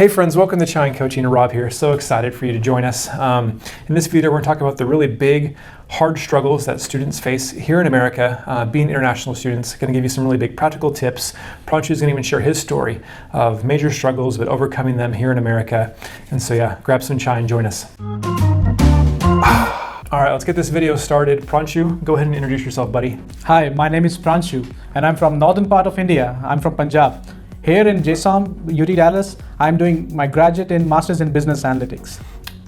Hey friends, welcome to Chine Coaching. Rob here. So excited for you to join us. In this video, we're going to talk about the really big, hard struggles that students face here in America, being international students. Going to give you some really big practical tips. Pranshu is going to even share his story of major struggles, but overcoming them here in America. And so yeah, grab some chai and join us. All right, let's get this video started. Pranshu, go ahead and introduce yourself, buddy. Hi, my name is Pranshu, and I'm from northern part of India. I'm from Punjab. Here in JSOM, UT Dallas, I'm doing my graduate and master's in business analytics.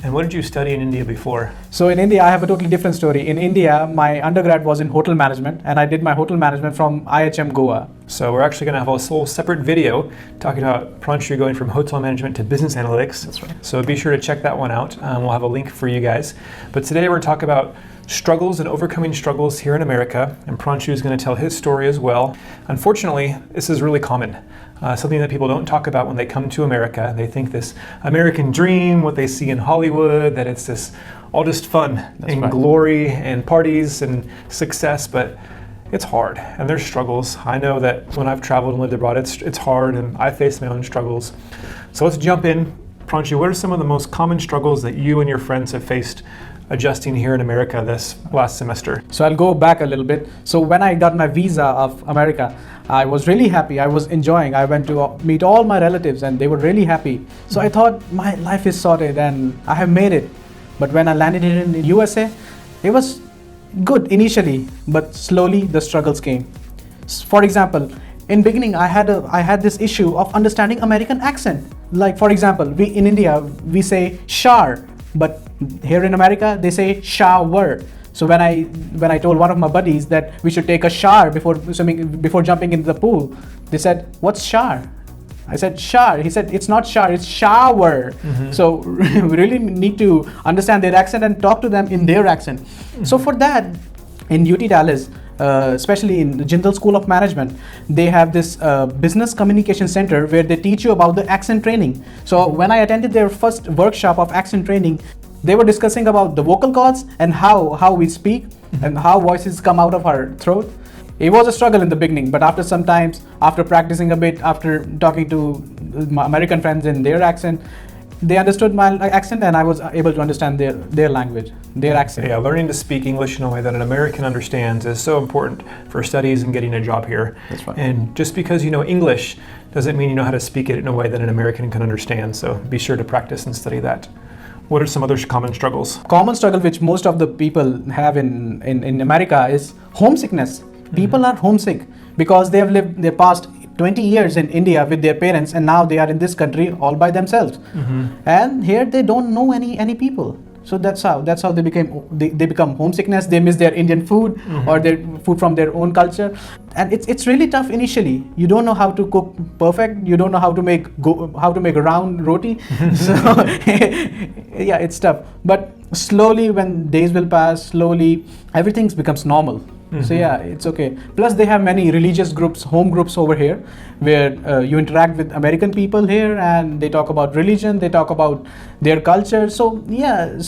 And what did you study in India before? So in India, I have a totally different story. In India, my undergrad was in hotel management, and I did my hotel management from IHM Goa. So we're actually going to have a whole separate video talking about Pranshu going from hotel management to business analytics. That's right. So be sure to check that one out. We'll have a link for you guys. But today we're going to talk about struggles and overcoming struggles here in America. And Pranshu is going to tell his story as well. Unfortunately, this is really common. Something that people don't talk about when they come to America. They think this American dream, what they see in Hollywood, that it's this all just fun and glory and parties and success, but it's hard and there's struggles. I know that when I've traveled and lived abroad, it's hard and I face my own struggles. So let's jump in. Pranshu, what are some of the most common struggles that you and your friends have faced adjusting here in America this last semester? So I'll go back a little bit. So when I got my visa of America, I was really happy. I was enjoying. I went to meet all my relatives and they were really happy. So I thought my life is sorted and I have made it. But when I landed here in the USA, it was good initially, but slowly the struggles came. For example, in beginning, I had this issue of understanding American accent. Like for example, in India, we say shar, but here in America, they say shower. So when I told one of my buddies that we should take a shower before jumping into the pool, they said, "What's shower?" I said, "Shower." He said, "It's not shower, it's shower." Mm-hmm. So we really need to understand their accent and talk to them in their accent. Mm-hmm. So for that, in UT Dallas, especially in the Jindal School of Management, they have this business communication center where they teach you about the accent training. So when I attended their first workshop of accent training, they were discussing about the vocal cords and how we speak and how voices come out of our throat. It was a struggle in the beginning, but after practicing a bit, after talking to my American friends in their accent, they understood my accent and I was able to understand their language, their accent. Yeah, learning to speak English in a way that an American understands is so important for studies and getting a job here. That's right. And just because you know English doesn't mean you know how to speak it in a way that an American can understand. So be sure to practice and study that. What are some other common struggles? Common struggle which most of the people have in America is homesickness. Mm-hmm. People are homesick because they have lived their past 20 years in India with their parents and now they are in this country all by themselves. Mm-hmm. And here they don't know any people. So that's how they become homesickness. They miss their Indian food, mm-hmm. or their food from their own culture, and it's really tough initially. You don't know how to cook perfect. You don't know how to make a round roti. So yeah, it's tough. But slowly, when days will pass, slowly everything becomes normal. Mm-hmm. So yeah, it's okay. Plus, they have many religious groups, home groups over here, where you interact with American people here, and they talk about religion, they talk about their culture. So yeah,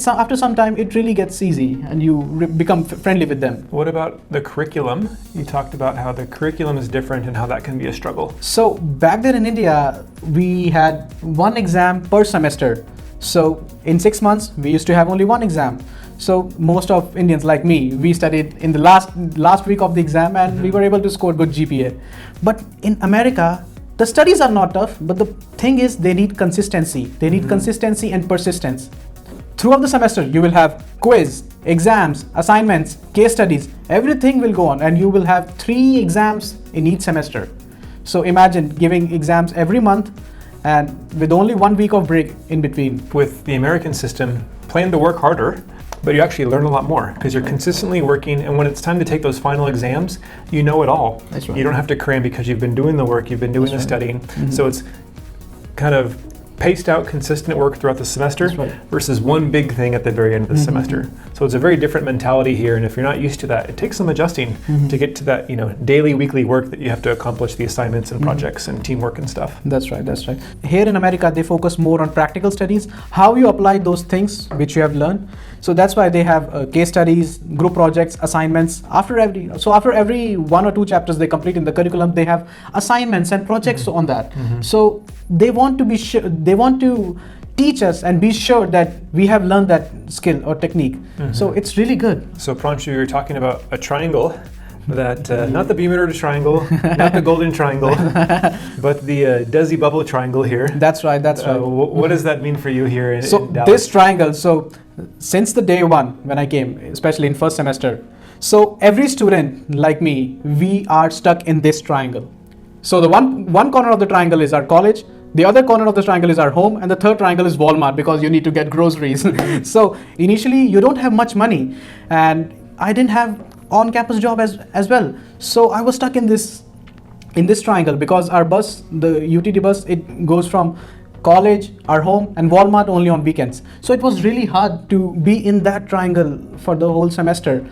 after some time, it really gets easy, and you become friendly with them. What about the curriculum? You talked about how the curriculum is different and how that can be a struggle. So back there in India, we had one exam per semester. So in 6 months, we used to have only one exam. So most of Indians like me, we studied in the last week of the exam and mm-hmm. we were able to score good GPA. But in America, the studies are not tough, but the thing is they need consistency. They need mm-hmm. consistency and persistence. Throughout the semester, you will have quiz, exams, assignments, case studies, everything will go on and you will have 3 exams in each semester. So imagine giving exams every month and with only 1 week of break in between. With the American system, plan to work harder, but you actually learn a lot more because you're consistently working, and when it's time to take those final exams, you know it all. That's right. You don't have to cram because you've been doing the work, you've been doing the studying. Mm-hmm. So it's kind of paced out, consistent work throughout the semester versus one big thing at the very end of the mm-hmm. semester. So it's a very different mentality here, and if you're not used to that, it takes some adjusting to get to that, daily, weekly work that you have to accomplish the assignments and projects and teamwork and stuff. That's right, that's right. Here in America, they focus more on practical studies, how you apply those things which you have learned. So that's why they have case studies, group projects, assignments. After every 1 or 2 chapters they complete in the curriculum, they have assignments and projects on that. So they want to be sure, they want to teach us and be sure that we have learned that skill or technique. So it's really good. So Pranshu, you're talking about a triangle that, not the Bermuda Triangle, not the Golden Triangle, but the Desi Bubble Triangle here. That's right, that's right. What does that mean for you here in Dallas? This triangle, so since the day one when I came, especially in first semester, so every student like me, we are stuck in this triangle. So the one corner of the triangle is our college, the other corner of the triangle is our home, and the third triangle is Walmart because you need to get groceries. So initially you don't have much money, and I didn't have on-campus job as well. So I was stuck in this triangle because our bus, the UTD bus, it goes from college, our home, and Walmart only on weekends. So it was really hard to be in that triangle for the whole semester.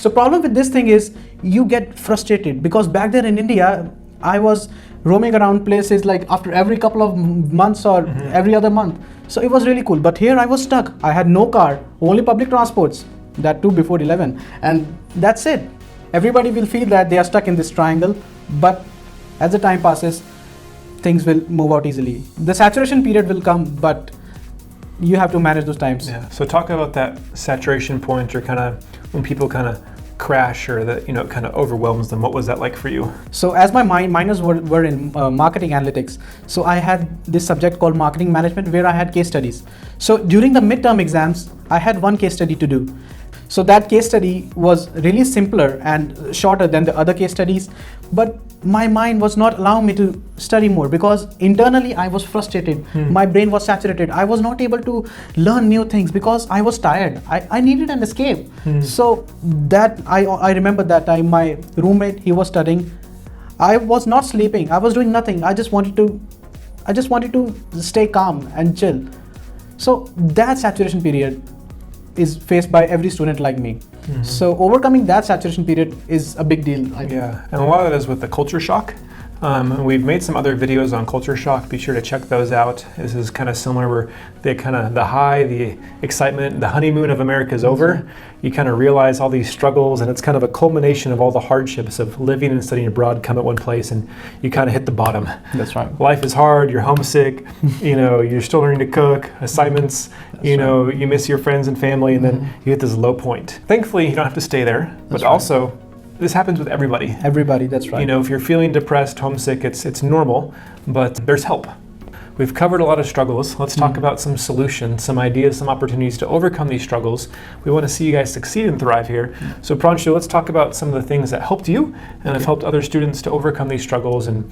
So problem with this thing is you get frustrated because back there in India, I was roaming around places like after every couple of months or every other month. So it was really cool. But here I was stuck. I had no car, only public transports, that too before 11. And that's it. Everybody will feel that they are stuck in this triangle. But as the time passes, things will move out easily. The saturation period will come, but you have to manage those times. Yeah. So talk about that saturation point, or kind of when people kind of crash, or that kind of overwhelms them. What was that like for you? So as my minors were in marketing analytics, so I had this subject called marketing management where I had case studies. So during the midterm exams, I had one case study to do. So that case study was really simpler and shorter than the other case studies, but my mind was not allowing me to study more because internally I was frustrated. My brain was saturated. I was not able to learn new things because I was tired. I needed an escape. So that I remember that time my roommate, he was studying. I was not sleeping. I was doing nothing. I just wanted to stay calm and chill. So that saturation period is faced by every student like me. So overcoming that saturation period is a big deal. Yeah, and a lot of that is with the culture shock. We've made some other videos on culture shock. Be sure to check those out. This is kind of similar where the high, the excitement, the honeymoon of America is over. You kind of realize all these struggles, and it's kind of a culmination of all the hardships of living and studying abroad come at one place, and you kind of hit the bottom. That's right. Life is hard, you're you you're still learning to cook, assignments, you miss your friends and family, and then you hit this low point. Thankfully, you don't have to stay there, but also, this happens with everybody. Everybody, that's right. If you're feeling depressed, homesick, it's normal, but there's help. We've covered a lot of struggles. Let's talk about some solutions, some ideas, some opportunities to overcome these struggles. We want to see you guys succeed and thrive here. So Pranshu, let's talk about some of the things that helped you and have helped other students to overcome these struggles and,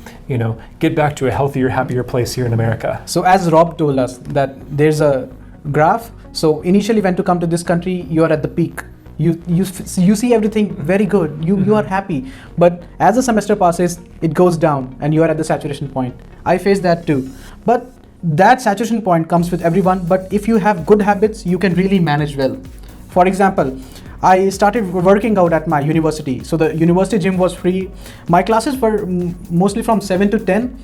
get back to a healthier, happier place here in America. So as Rob told us that there's a graph. So initially when to come to this country, you are at the peak. You see everything very good. You are happy. But as the semester passes, it goes down and you are at the saturation point. I faced that too. But that saturation point comes with everyone. But if you have good habits, you can really manage well. For example, I started working out at my university. So the university gym was free. My classes were mostly from 7 to 10.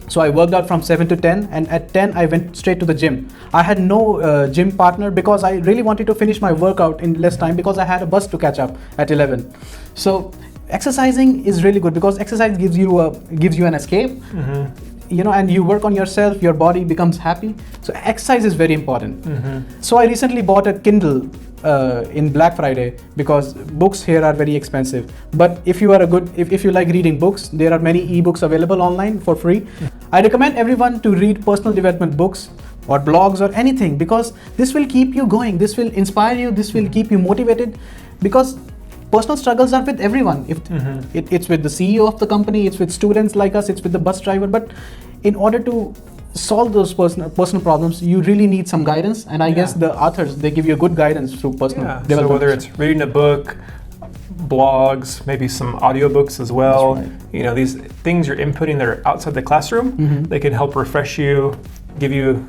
So I worked out from 7 to 10, and at 10 I went straight to the gym. I had no gym partner because I really wanted to finish my workout in less time because I had a bus to catch up at 11. So exercising is really good because exercise gives you an escape. And you work on yourself, your body becomes happy. So exercise is very important. So I recently bought a Kindle in Black Friday because books here are very expensive. But if you are if you like reading books, there are many ebooks available online for free. I recommend everyone to read personal development books or blogs or anything because this will keep you going. This will inspire you. This will keep you motivated because personal struggles are with everyone. It's with the CEO of the company, it's with students like us, it's with the bus driver. But in order to solve those personal problems, you really need some guidance. And I guess the authors, they give you good guidance through personal development. So whether it's reading a book, blogs, maybe some audiobooks as well. That's right. These things you're inputting that are outside the classroom, they can help refresh you, give you,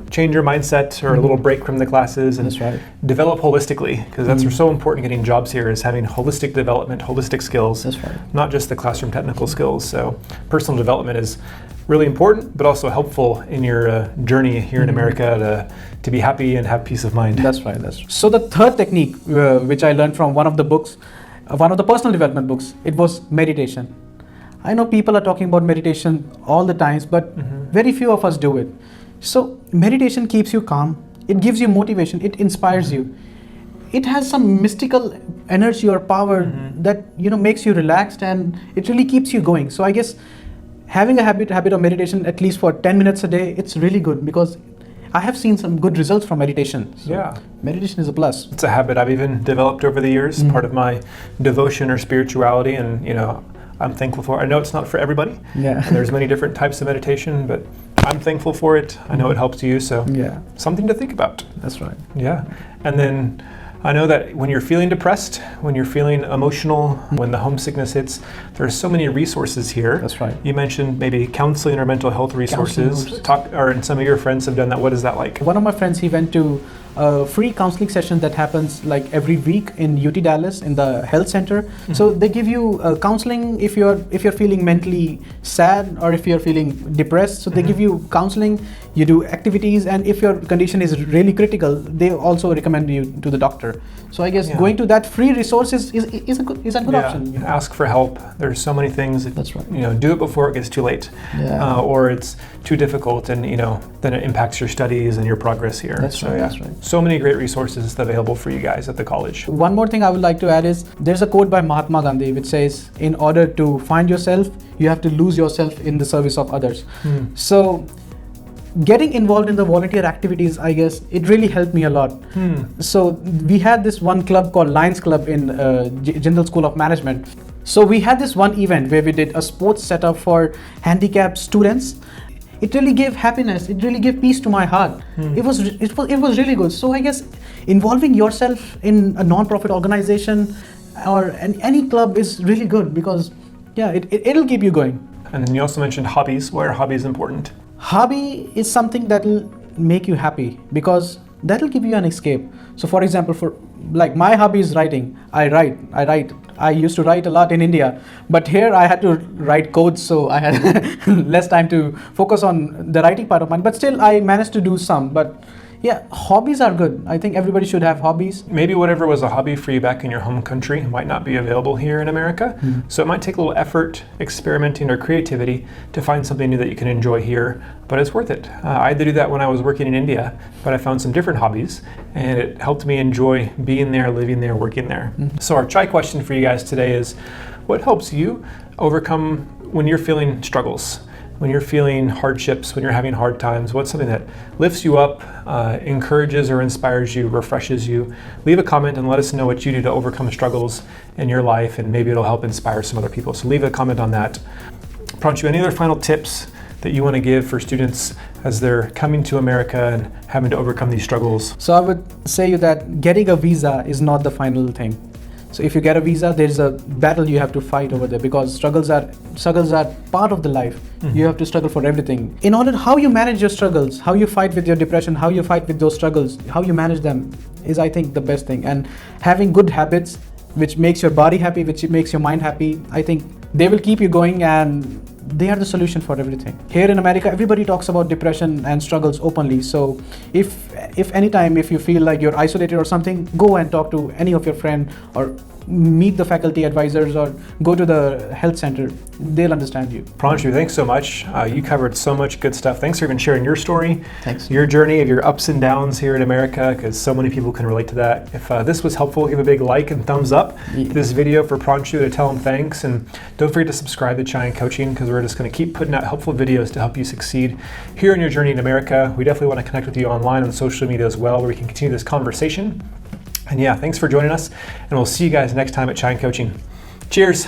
change your mindset or a little break from the classes and That's right. develop holistically, because that's so important getting jobs here, is having holistic development, holistic skills. That's right. Not just the classroom technical skills. So personal development is really important, but also helpful in your journey here in America to be happy and have peace of mind. That's right. So the third technique, which I learned from one of the books, one of the personal development books, it was meditation. I know people are talking about meditation all the times, but very few of us do it. So meditation keeps you calm. It gives you motivation. It inspires you. It has some mystical energy or power that makes you relaxed, and it really keeps you going. So I guess having a habit of meditation at least for 10 minutes a day, it's really good, because I have seen some good results from meditation. So yeah. Meditation is a plus. It's a habit I've even developed over the years, part of my devotion or spirituality, and I'm thankful for it. I know it's not for everybody. Yeah. And there's many different types of meditation, but I'm thankful for it. I know it helps you, so Yeah. something to think about. That's right. Yeah. And then I know that when you're feeling depressed, when you're feeling emotional, when the homesickness hits, there's so many resources here. That's right. You mentioned maybe counseling or mental health resources. And some of your friends have done that. What is that like? One of my friends, he went to a free counseling session that happens like every week in UT Dallas in the health center. So they give you counseling if you're feeling mentally sad or if you're feeling depressed. So they give you counseling, you do activities, and if your condition is really critical, they also recommend you to the doctor. So I guess going to that free resource is a good option. Ask for help. There's so many things. That's right. Do it before it gets too late, or it's too difficult, and then it impacts your studies and your progress here. That's right. That's right. So many great resources available for you guys at the college. One more thing I would like to add is there's a quote by Mahatma Gandhi which says, in order to find yourself, you have to lose yourself in the service of others. So getting involved in the volunteer activities, I guess, it really helped me a lot. So we had this one club called Lions Club in Jindal School of Management. So we had this one event where we did a sports setup for handicapped students. It really gave happiness. It really gave peace to my heart. It was really good. So I guess involving yourself in a non-profit organization or any club is really good, because it'll keep you going. And then you also mentioned hobbies. Why are hobbies important? Hobby is something that will make you happy, because that will give you an escape. So for example, for like my hobby is writing. I write. I used to write a lot in India, but here I had to write codes, so I had less time to focus on the writing part of mine. But still, I managed to do some. But yeah, hobbies are good. I think everybody should have hobbies. Maybe whatever was a hobby for you back in your home country might not be available here in America. So it might take a little effort, experimenting, or creativity to find something new that you can enjoy here, but it's worth it. I had to do that when I was working in India, but I found some different hobbies, and it helped me enjoy being there, living there, working there. So our chai question for you guys today is, what helps you overcome when you're feeling struggles? When you're feeling hardships, when you're having hard times, what's something that lifts you up, encourages or inspires you, refreshes you? Leave a comment and let us know what you do to overcome struggles in your life, and maybe it'll help inspire some other people. So leave a comment on that. Pranshu, any other final tips that you want to give for students as they're coming to America and having to overcome these struggles? So I would say that getting a visa is not the final thing. So if you get a visa, there's a battle you have to fight over there, because struggles are part of the life. You have to struggle for everything. In order, how you manage your struggles, how you fight with your depression, how you fight with those struggles, how you manage them is, I think, the best thing. And having good habits, which makes your body happy, which makes your mind happy, I think they will keep you going, and they are the solution for everything. Here in America, everybody talks about depression and struggles openly. So if anytime, if you feel like you're isolated or something, go and talk to any of your friends, or meet the faculty advisors, or go to the health center. They'll understand you. Pranshu, thanks so much. You covered so much good stuff. Thanks for even sharing your story, Thanks. Your journey of your ups and downs here in America, because so many people can relate to that. If this was helpful, give a big like and thumbs up to this video for Pranshu to tell him thanks. And don't forget to subscribe to Chai Coaching, because we're just going to keep putting out helpful videos to help you succeed here in your journey in America. We definitely want to connect with you online on social media as well, where we can continue this conversation. And yeah, thanks for joining us, and we'll see you guys next time at Chai Coaching. Cheers.